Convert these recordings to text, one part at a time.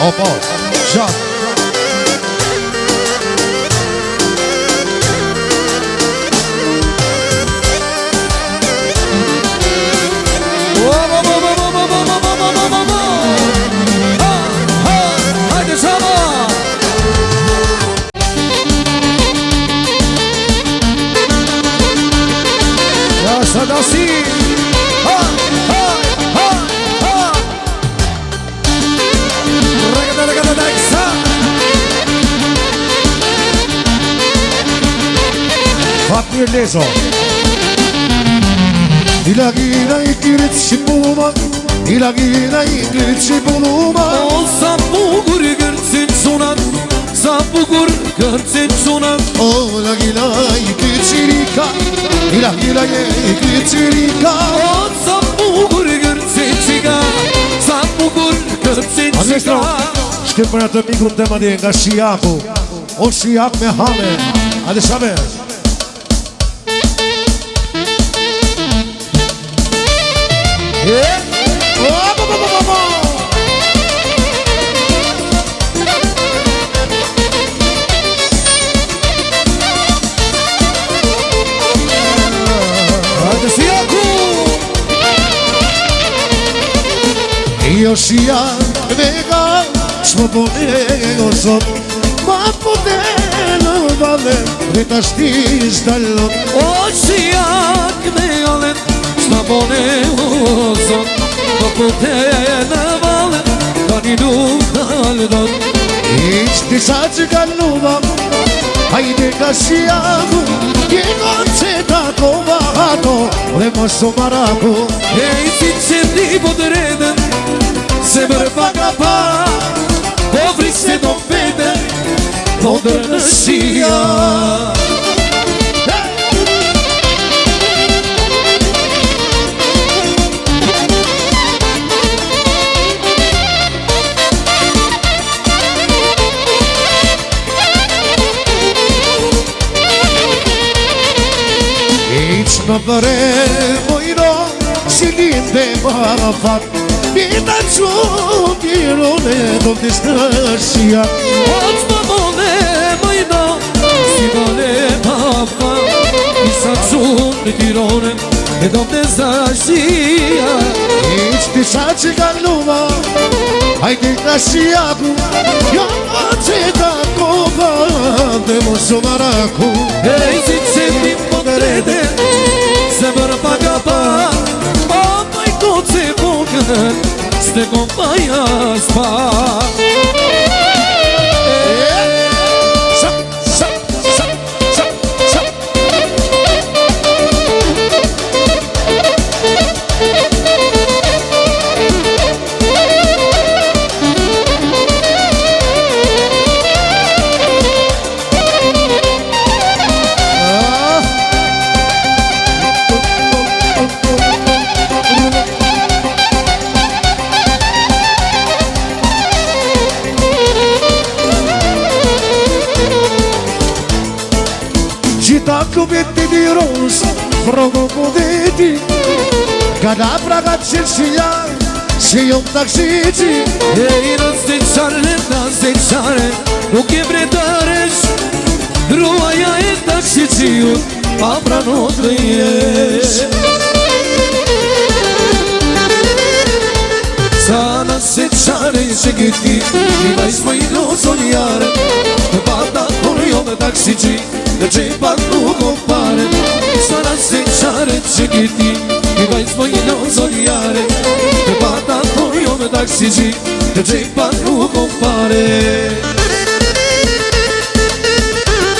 Opo, gjatë. Hajde sama. Ja sada si. Fatmir Lezo İlagina ikirit şipuluma İlagina ikirit şipuluma O sabugur gërcin sunat Sabugur gërcin sunat O lagina ikirit şirika İlagina ikirit şirika O sabugur gërcin çika Sabugur gërcin çika Shkem për atë mikun të madje nga Shiaku O Shiak me hame Ade shabe Hajde Shiaku Io Shiak me ga Shmo pone o sot Ma pone në vale Rita shtish talon O Shiak me galen Shna bone o zon Më pute në vale Ka një nuk kalëdon Iq disa që kaluva Hajde ka Shiaku Jeko që ta kova hato Dhe mos o maraku E i si që një po të redën Se mërë paka pa Po vriste do vete Po dërë në shia Iq në bëre mojno Si linde para fat Bita që tirone Do t'ishtë shia O që më mone mëjno Si mone papa Isa qunë në tirone E do të zashia Iq disa që kaluva Hajde ka Shiaku Jo që ta kova Dhe mos o maraku E i si që një po të rede Se mërë paka pa O mëj ko që bukën Ste kompaja s'pa Gjitha klubit të diros Frogo po dhe ti Kada praga që shia Se jo të takshici E i rësë të qare, nësë të qare Nuk e bretaresh Ruaja e takshici Pa pranot dhe jesh Sa nësë të qare që këti I vajs më i lozon jare Në pata kur jo me takshici Në gjepat nuk o pare Sa nësë të qare që këti I vajs më i lozon jare Në pata kur jo me takshici Në gjepat nuk o pare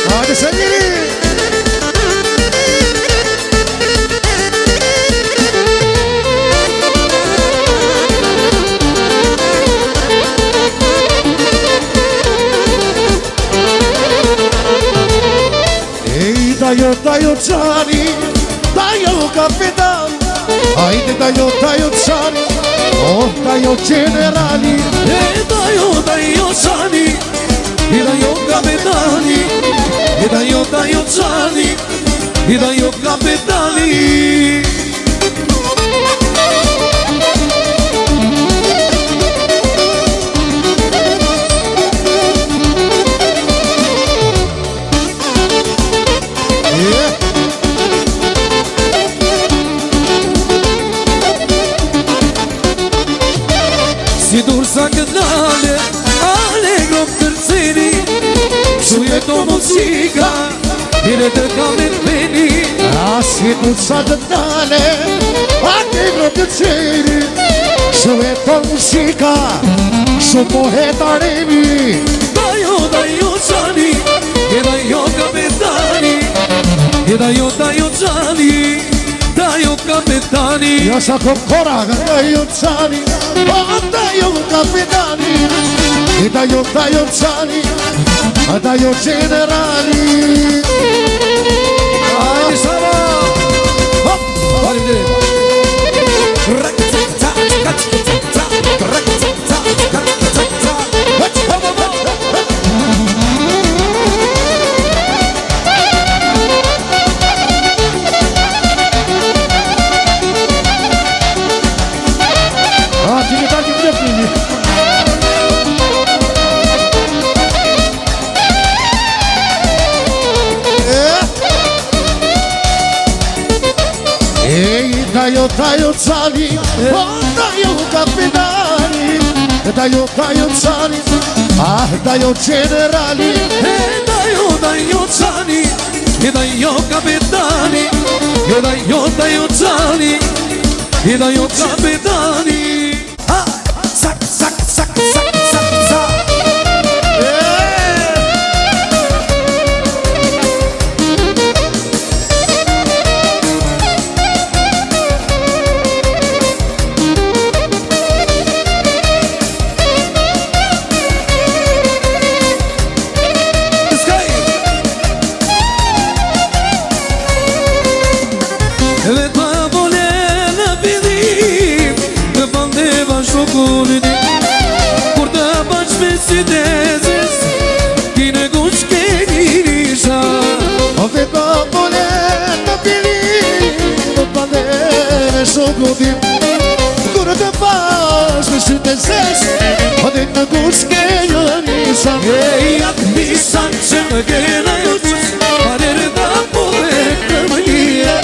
Hajde se njëri Tajo qani, tajo kapitan Hajde tajo qani, oh tajo generali E tajo qani, i tajo kapitani E tajo qani, i tajo kapitani sa kënale Allegro kërceni Su jeto muzika Dire të kamen peni Si tu sa kënale Allegro kërceni Su jeto muzika Su poeta remi Dajo qani E dajo kapetani E dajo qani Dajo kapetani Ja sa kokora dajo qani Dajo kapetani E dajo qani Dajo generali Ajde Sava Halim derim Dajo cani, dajo kapitani Dajo cani, dajo generali Dajo cani E dajo kapitani E dajo cani E dajo kapitani Sak, sak, sak, sak, sak, sak Kur të bashkë me si dezës Kine gush keni nisha Ove ka pole të pilim Në pandere shokutim Kur të bashkë me si dezës Ode në gush keni nisha E atë nisan që më kena juq Parere da pole të më lije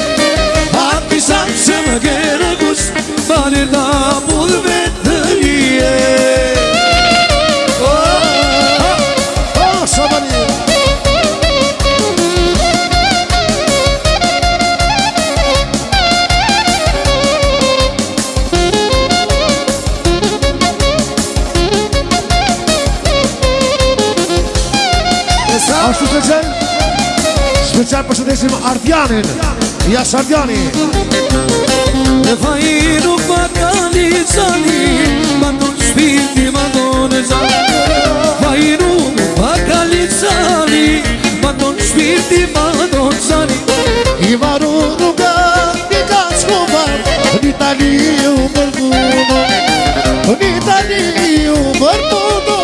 Atë nisan që më kena gush Parere da pole të lije Ashtu special përshëndesim Ardianin Jas Ardiani E faji nuk pa kalicani Bandon shpirti, bandon e zani Faji nuk pa kalicani Bandon shpirti, bandon zani I varu rruga një ka shkovar N'Itali u mërguno N'Itali u mërguno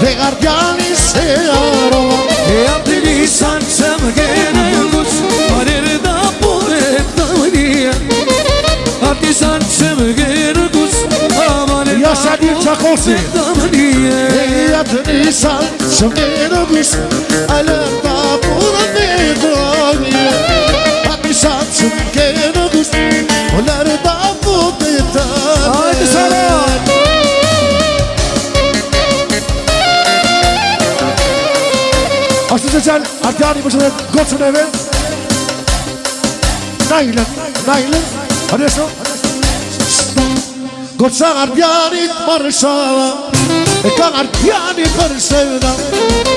Dhe Ardiani se arova E atë nisan që më kena jukush Parere da pore të mënia Atë nisan që më kena jukush Ja Shadir Qakosi të mënia E atë nisan që më kena jukush Alër ta pore të mënia Atë nisan që më kena jukush Alër ta pore të mënia Ajde Sarat Ashtu special Ardiani përshëndet gocën e vet Nailën Adesso Goca Ardianit Marshala E ka Ardiani për sevda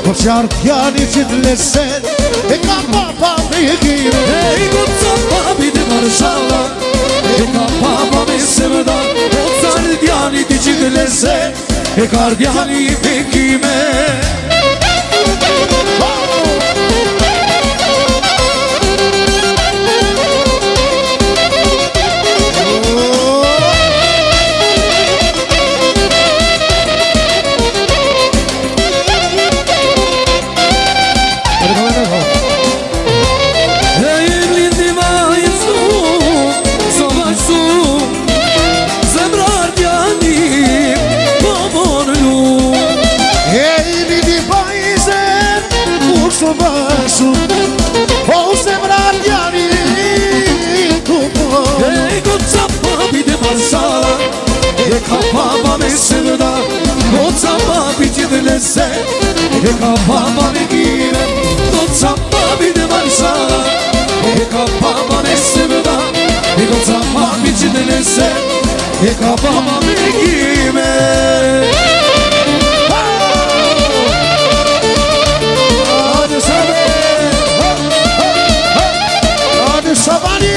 Goca Ardiani që të lesen E ka papa me jekire Ej, goca papi të Marshala E ka papa me sevda Goca Ardiani ti që të lese E ka Ardiani me kime E ka papa me sevda ka baba me kime, do ca babi dhe marsala. E ka baba me sevda, e do ca babi që të nese, e ka baba me kime. Hajde Sabe, hajde Sabani.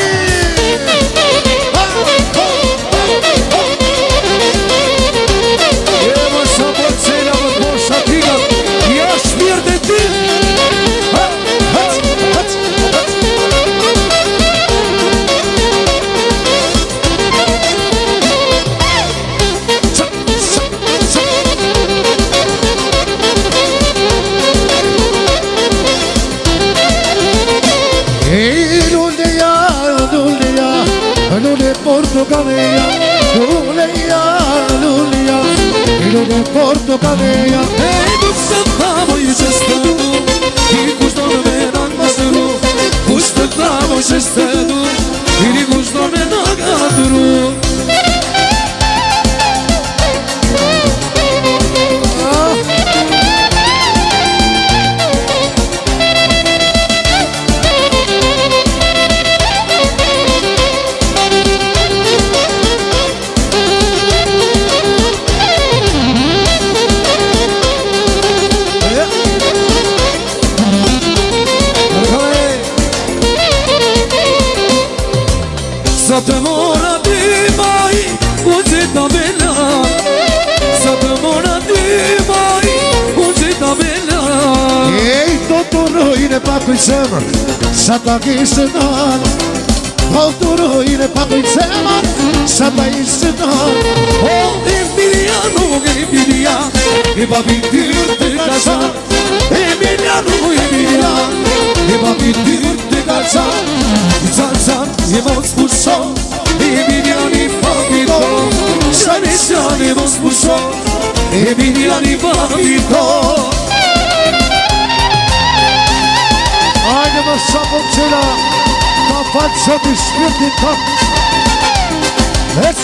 Evo sa po cela vë po shatika, ja shpirë dhe ti. Portocadeia, luleia, luleia, luleia, portocadeia. Ei, tu stavo io c'è stato, il gusto non me ne andato, gusto stavo c'è stato, il gusto me ne andato. Sa të mora ti maj, unë që ta bella. Sa të mora ti maj, unë që ta bella. Ei, totorojnë pa kuj zemër, sa ta kishtë dalë. Totorojnë pa kuj zemër, sa ta ishtë dalë. O, Emiliano, Emiliano, e babi tyrë të kaza. Emiliano, Emiliano, e babi tyrë të kaza. Zan, e mos pusho, Emiliani papito. Zan, e mos pusho, Emiliani papito. Hajde më sapo qëra, ka falë që të shpirtin të. Ec!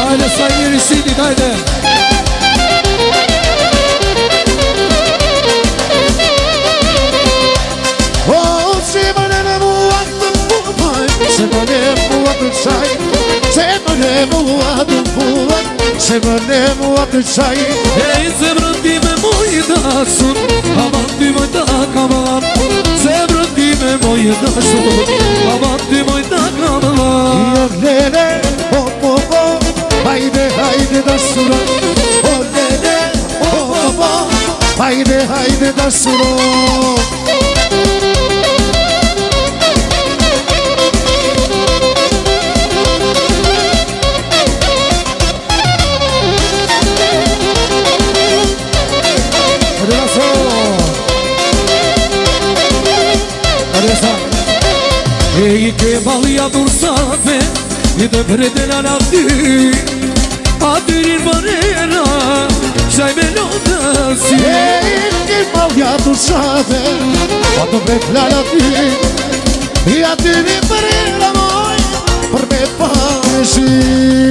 Hajde sa njëri sinit, hajde. O, se më në mua të puaj, se më në mua të qaj, se më në mua të puaj, se më në mua të qaj. Ej, zemrën ti me moj dashur, aman ty moj ta kamalan. Zemrën ti me moj dashur, aman ty moj ta kamalan. Jo lele, hajde, hajde dashura. O lele, hajde, hajde dashura. E che valia dorsate, e te prete la natti, a tirir barera, sai venuta sì. E che valia dorsate, quando prete la natti, e a tirir barera moi, per me pare sì.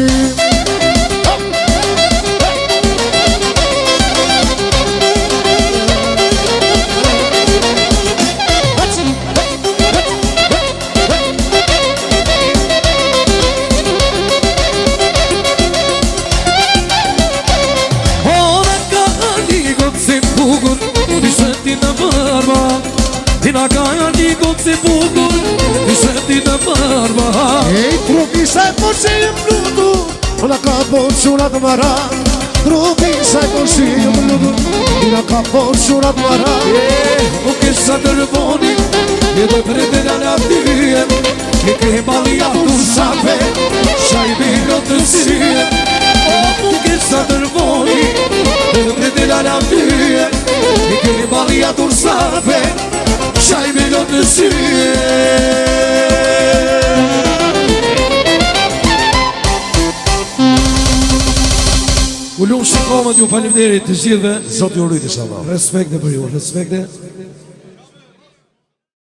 Tina kaja një kokë si bukur, i shëti në barba. Ej, trupi saj po që jem lutu, Ina ka po qurat mara. Trupi saj po që jem lutu, Ina ka po qurat mara. O kesa tërvoni, e dhe prete në natyrën, e ke balia tursape, shaj bilo të sirën. O kesa tërvoni, e dhe prete në natyrën, e ke balia tursape, shaj bilo të sirën. U lumë shikomët ju faleminderit të gjithëve. Zoti ju rrit inshallah. Respekte për ju, respekte.